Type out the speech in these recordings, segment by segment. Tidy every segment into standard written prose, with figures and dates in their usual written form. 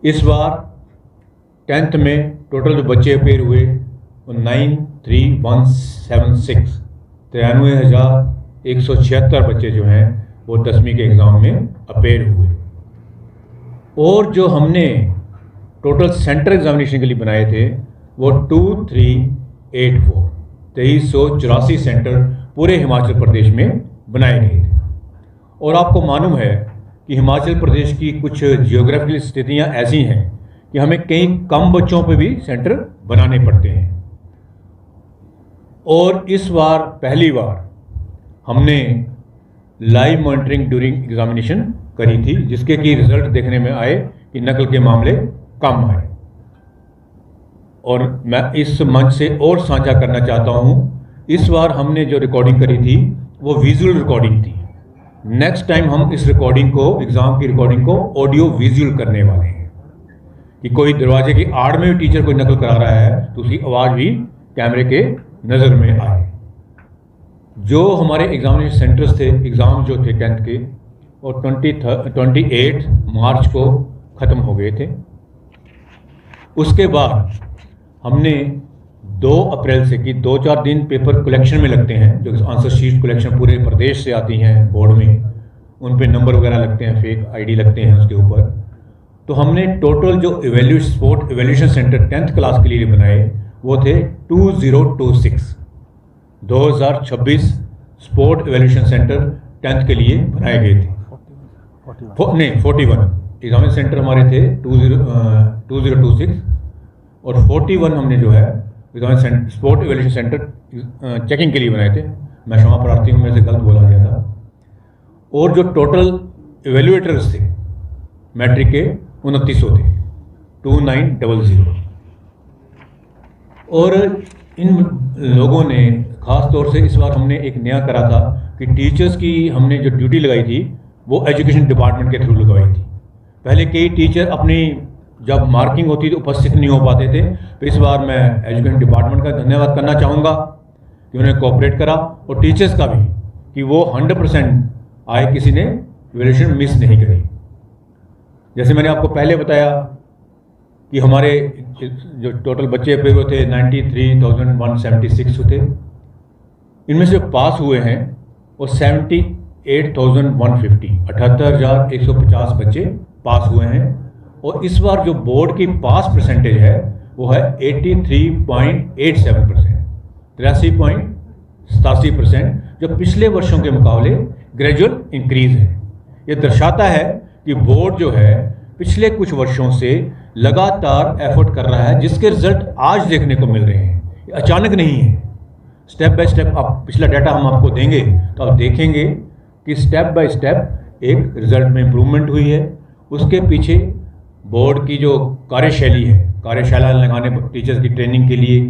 इस बार 10th में total जो बच्चे अपेयर हुए वो 93,176 93,176 बच्चे जो हैं वो 10वीं के एग्ज़ाम में अपेयर हुए। और जो हमने टोटल सेंटर एग्जामिनेशन के लिए बनाए थे वो 2384 2384 सेंटर पूरे हिमाचल प्रदेश में बनाए गए थे। और आपको मालूम है कि हिमाचल प्रदेश की कुछ जियोग्राफिकल स्थितियां ऐसी हैं कि हमें कई कम बच्चों पे भी सेंटर बनाने पड़ते हैं। और इस बार पहली बार हमने लाइव मॉनिटरिंग ड्यूरिंग एग्जामिनेशन करी थी, जिसके कि रिजल्ट देखने में आए कि नकल के मामले कम आए। और मैं इस मंच से और साझा करना चाहता हूँ, इस बार हमने जो रिकॉर्डिंग करी थी वो विजुअल रिकॉर्डिंग थी। नेक्स्ट टाइम हम इस रिकॉर्डिंग को, एग्ज़ाम की रिकॉर्डिंग को ऑडियो विजुअल करने वाले हैं कि कोई दरवाजे की आड़ में भी टीचर कोई नकल करा रहा है तो उसकी आवाज़ भी कैमरे के नज़र में आए। जो हमारे एग्जामिनेशन सेंटर्स थे, एग्ज़ाम जो थे 10th के, और 28 मार्च को ख़त्म हो गए थे। उसके बाद हमने 2 अप्रैल से कि 2-4 दिन पेपर कलेक्शन में लगते हैं, जो आंसर शीट कलेक्शन पूरे प्रदेश से आती हैं बोर्ड में, उन पे नंबर वगैरह लगते हैं, फेक आईडी लगते हैं उसके ऊपर। तो हमने टोटल जो sport evaluation centre 10th class के लिए बनाए वो थे 2026 स्पोर्ट एवेल्यूशन सेंटर 10th के लिए बनाए गए थे। 41 एग्जामिनेशन सेंटर हमारे थे 2026 और 41 हमने जो है examination sport evaluation centre checking के लिए बनाए थे। मैं क्षमा प्रार्थी हूँ, मेरे से गलत बोला गया था। और जो टोटल एवेल्यूएटर्स थे मैट्रिक के 2900 थे, 2900। और इन लोगों ने ख़ास तौर से इस बार हमने एक नया करा था कि टीचर्स की हमने जो ड्यूटी लगाई थी वो एजुकेशन डिपार्टमेंट के थ्रू लगवाई थी। पहले कई टीचर अपनी जब मार्किंग होती तो उपस्थित नहीं हो पाते थे, तो इस बार मैं एजुकेशन डिपार्टमेंट का धन्यवाद करना चाहूँगा कि उन्होंने कोऑपरेट करा, और टीचर्स का भी कि वो 100% आए, किसी ने वैल्यूएशन मिस नहीं करी। जैसे मैंने आपको पहले बताया कि हमारे जो टोटल बच्चे अपेयर हुए थे 93,176 थे, इनमें से पास हुए हैं और 78,150 78,150 बच्चे पास हुए हैं। और इस बार जो बोर्ड की पास परसेंटेज है वो है 83.87%, 83.87%, जो पिछले वर्षों के मुकाबले ग्रेजुअल इंक्रीज है। ये दर्शाता है कि बोर्ड जो है पिछले कुछ वर्षों से लगातार एफर्ट कर रहा है, जिसके रिजल्ट आज देखने को मिल रहे हैं। ये अचानक नहीं है, स्टेप बाय स्टेप। आप पिछला डाटा हम आपको देंगे तो आप देखेंगे कि स्टेप बाय स्टेप एक रिजल्ट में इम्प्रूवमेंट हुई है। उसके पीछे बोर्ड की जो कार्यशैली है, कार्यशाला लगाने टीचर्स की ट्रेनिंग के लिए,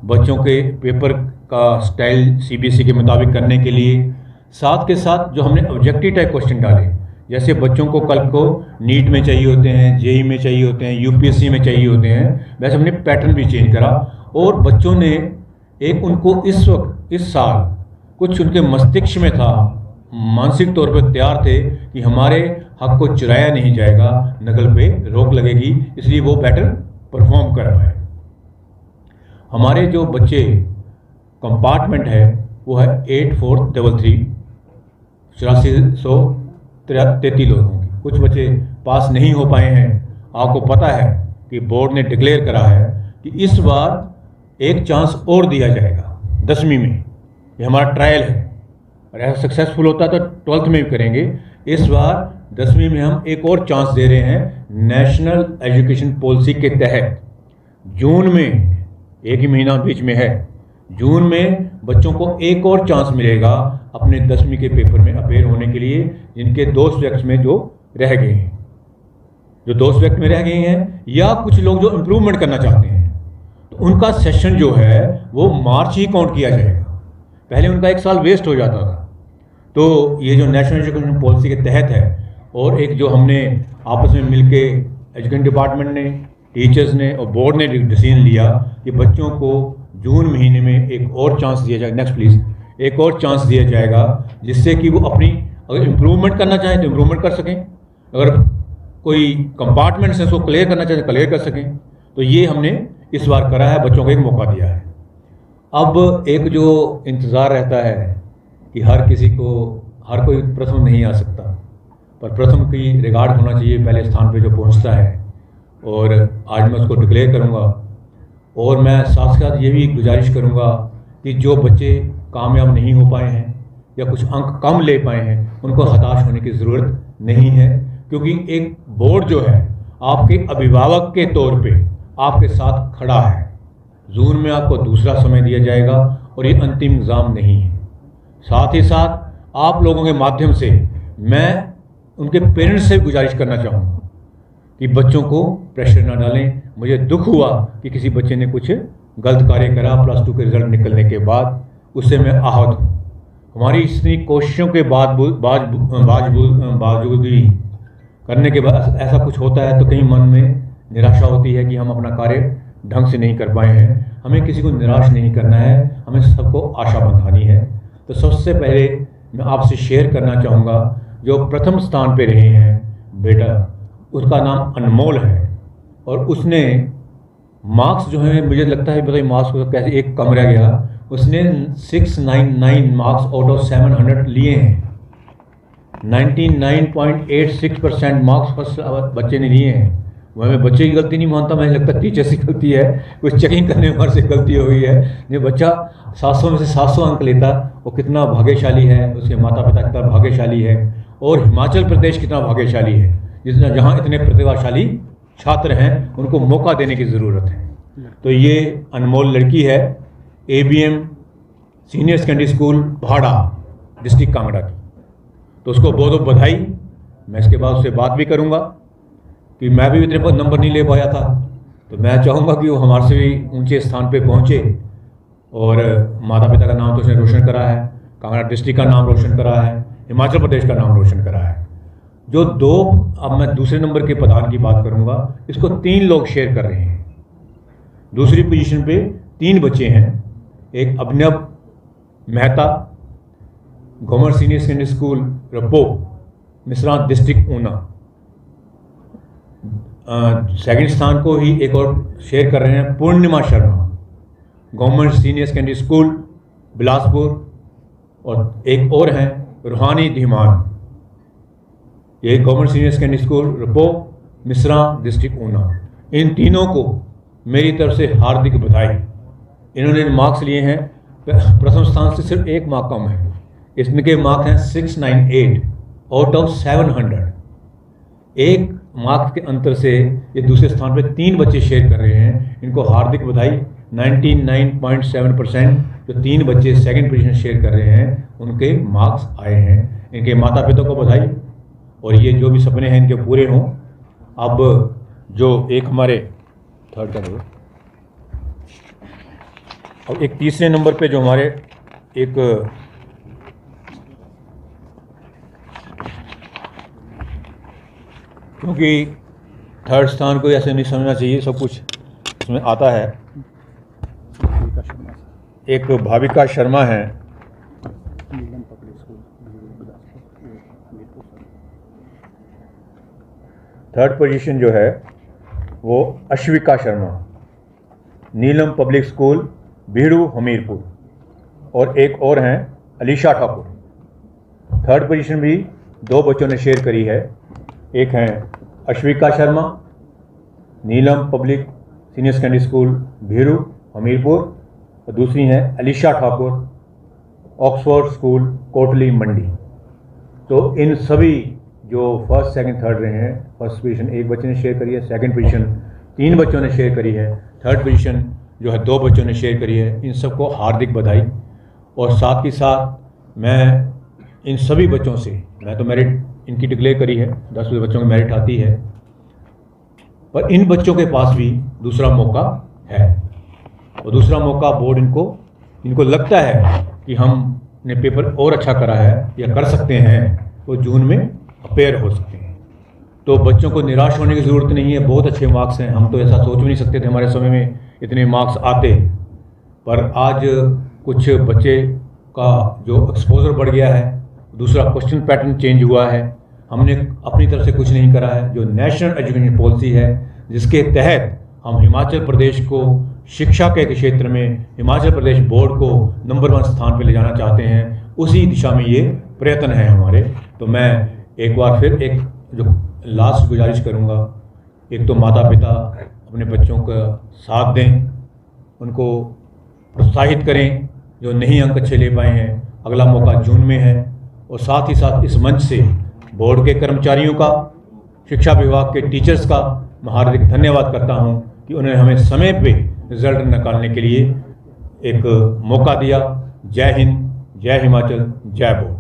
बच्चों के पेपर का स्टाइल सीबीएसई के मुताबिक करने के लिए, साथ के साथ जो हमने ऑब्जेक्टिव टाइप क्वेश्चन डाले, जैसे बच्चों को कल को नीट में चाहिए होते हैं, जेई में चाहिए होते हैं, यूपीएससी में चाहिए होते हैं, वैसे हमने पैटर्न भी चेंज करा। और बच्चों ने एक उनको इस वक्त इस साल कुछ उनके मस्तिष्क में था, मानसिक तौर पर तैयार थे कि हमारे हक को चुराया नहीं जाएगा, नकल पे रोक लगेगी, इसलिए वो पैटर्न परफॉर्म कर पाए। हमारे जो बच्चे कंपार्टमेंट है वो है 8433 8433 लोगों की। कुछ बच्चे पास नहीं हो पाए हैं। आपको पता है कि बोर्ड ने डिक्लेयर करा है कि इस बार एक चांस और दिया जाएगा 10वीं में। ये हमारा ट्रायल है, और ऐसा सक्सेसफुल होता है तो 12th में भी करेंगे। इस बार 10वीं में हम एक और चांस दे रहे हैं नेशनल एजुकेशन पॉलिसी के तहत। जून में, एक ही महीना बीच में है, जून में बच्चों को एक और चांस मिलेगा अपने 10वीं के पेपर में अपेयर होने के लिए, जिनके 2 सब्जेक्ट्स में जो रह गए हैं, जो 2 सब्जेक्ट में रह गए हैं, या कुछ लोग जो इम्प्रूवमेंट करना चाहते हैं, तो उनका सेशन जो है वो मार्च ही काउंट किया जाएगा। पहले उनका 1 साल वेस्ट हो जाता था। तो ये जो नेशनल एजुकेशन पॉलिसी के तहत है, और एक जो हमने आपस में मिलके एजुकेशन डिपार्टमेंट ने, टीचर्स ने और बोर्ड ने डिसीजन लिया कि बच्चों को जून महीने में एक और चांस दिया जाएगा। नेक्स्ट प्लीज़, एक और चांस दिया जाएगा, जिससे कि वो अपनी अगर इम्प्रूवमेंट करना चाहें तो इम्प्रूवमेंट कर सकें, अगर कोई कंपार्टमेंट्स हैं उसको क्लियर करना चाहते क्लियर कर सकें। तो ये हमने इस बार करा है, बच्चों को एक मौका दिया है। अब एक जो इंतज़ार रहता है कि हर कोई प्रथम नहीं आ सकता, पर प्रथम की रिगार्ड होना चाहिए पहले स्थान पे जो पहुंचता है, और आज मैं उसको डिक्लेयर करूंगा। और मैं साथ साथ ये भी गुजारिश करूंगा कि जो बच्चे कामयाब नहीं हो पाए हैं या कुछ अंक कम ले पाए हैं उनको हताश होने की ज़रूरत नहीं है, क्योंकि एक बोर्ड जो है आपके अभिभावक के तौर पे आपके साथ खड़ा है। जून में आपको दूसरा समय दिया जाएगा और ये अंतिम एग्ज़ाम नहीं है। साथ ही साथ आप लोगों के माध्यम से मैं उनके पेरेंट्स से गुजारिश करना चाहूँगा कि बच्चों को प्रेशर ना डालें। मुझे दुख हुआ कि किसी बच्चे ने कुछ गलत कार्य करा +2 के रिजल्ट निकलने के बाद, उससे मैं आहत हूँ। हमारी इतनी कोशिशों के बावजूद भी करने के बाद ऐसा कुछ होता है तो कहीं मन में निराशा होती है कि हम अपना कार्य ढंग से नहीं कर पाए हैं। हमें किसी को निराश नहीं करना है, हमें सबको आशा बंधानी है। तो सबसे पहले मैं आपसे शेयर करना चाहूँगा, जो प्रथम स्थान पे रहे हैं बेटा, उसका नाम अनमोल है, और उसने मार्क्स जो है, मुझे लगता है बताइए मार्क्स को कैसे एक कम रह गया, उसने 699 मार्क्स आउट ऑफ 700 लिए हैं। 99.86% मार्क्स फर्स्ट बच्चे ने लिए हैं। वह मैं बच्चे की गलती नहीं मानता, मुझे लगता है टीचर से गलती है, कुछ चेकिंग करने वाले से गलती हुई है। जो बच्चा 700 में से 700 अंक लेता वो कितना भाग्यशाली है, उसके माता पिता कितना भाग्यशाली है, और हिमाचल प्रदेश कितना भाग्यशाली है जहाँ इतने प्रतिभाशाली छात्र हैं, उनको मौका देने की ज़रूरत है। तो ये अनमोल लड़की है, ABM सीनियर सेकेंडरी स्कूल भाड़ा, डिस्ट्रिक्ट कांगड़ा की। तो उसको बहुत बहुत बधाई। मैं इसके बाद उससे बात भी करूँगा कि मैं भी इतने पर नंबर नहीं ले पाया था, तो मैं चाहूँगा कि वो हमारे से भी ऊंचे स्थान पे पहुँचे। और माता पिता का नाम तो उसने रोशन करा है, कांगड़ा डिस्ट्रिक्ट का नाम रोशन करा है, हिमाचल प्रदेश का नाम रोशन करा है। जो दो, अब मैं दूसरे नंबर के प्रधान की बात करूँगा, इसको 3 लोग शेयर कर रहे हैं। दूसरी पोजीशन पे 3 बच्चे हैं, एक Abhinav Mehta, government senior secondary school Rappo, Misra district Una. Second स्थान को ही एक और शेयर कर रहे हैं Purnima Sharma, government senior secondary school Bilaspur, और एक और हैं रूहानी धीमान, ये government senior secondary school Rappo, Misra district Una. इन तीनों को मेरी तरफ से हार्दिक बधाई। इन्होंने मार्क्स लिए हैं, प्रथम स्थान से सिर्फ 1 मार्क कम है, इसके मार्क्स हैं 698 आउट ऑफ 700। 1 मार्क्स के अंतर से ये दूसरे स्थान पे 3 बच्चे शेयर कर रहे हैं, इनको हार्दिक बधाई। 99.7% जो 3 बच्चे सेकंड पोजीशन शेयर कर रहे हैं उनके मार्क्स आए हैं। इनके माता पिता को बधाई, और ये जो भी सपने हैं इनके पूरे हों। अब जो एक हमारे थर्ड का नंबर, और एक तीसरे नंबर पे जो हमारे एक क्योंकि थर्ड स्थान को ऐसे नहीं समझना चाहिए, सब कुछ इसमें आता है। एक भाविका शर्मा है, थर्ड पोजीशन जो है वो अश्विका शर्मा, नीलम पब्लिक स्कूल भीड़ू हमीरपुर, और एक और हैं अलीशा ठाकुर। थर्ड पोजीशन भी 2 बच्चों ने शेयर करी है, एक हैं Ashvika Sharma, Neelam public senior secondary school Bhidu Hamirpur, और दूसरी हैं अलीशा ठाकुर, ऑक्सफोर्ड स्कूल कोटली मंडी। तो इन सभी जो फर्स्ट सेकंड थर्ड रहे हैं, फर्स्ट पोजीशन 1 बच्चे ने शेयर करी है, सेकंड पोजीशन 3 बच्चों ने शेयर करी है, थर्ड पोजीशन जो है 2 बच्चों ने शेयर करी है। इन सबको हार्दिक बधाई। और साथ ही साथ मैं इन सभी बच्चों से, मैं तो मेरिट इनकी डिक्लेयर करी है, 10 बच्चों की मेरिट आती है, पर इन बच्चों के पास भी दूसरा मौका है, और दूसरा मौका बोर्ड इनको लगता है कि हमने पेपर और अच्छा करा है या कर सकते हैं, तो जून में अपेयर हो सकते हैं। तो बच्चों को निराश होने की ज़रूरत नहीं है, बहुत अच्छे मार्क्स हैं। हम तो ऐसा सोच भी नहीं सकते थे हमारे समय में इतने मार्क्स आते, पर आज कुछ बच्चे का जो एक्सपोजर बढ़ गया है, दूसरा क्वेश्चन पैटर्न चेंज हुआ है, हमने अपनी तरफ से कुछ नहीं करा है। जो नेशनल एजुकेशन पॉलिसी है, जिसके तहत हम हिमाचल प्रदेश को शिक्षा के क्षेत्र में हिमाचल प्रदेश बोर्ड को नंबर 1 स्थान पर ले जाना चाहते हैं, उसी दिशा में ये प्रयत्न है हमारे। तो मैं एक बार फिर एक जो लास्ट गुजारिश करूँगा, एक तो माता पिता अपने बच्चों का साथ दें, उनको प्रोत्साहित करें। जो नहीं अंक अच्छे ले पाए हैं, अगला मौका जून में है। और साथ ही साथ इस मंच से बोर्ड के कर्मचारियों का, शिक्षा विभाग के टीचर्स का मैं हार्दिक धन्यवाद करता हूं कि उन्होंने हमें समय पे रिजल्ट निकालने के लिए एक मौका दिया। जय हिंद, जय हिमाचल, जय बोर्ड।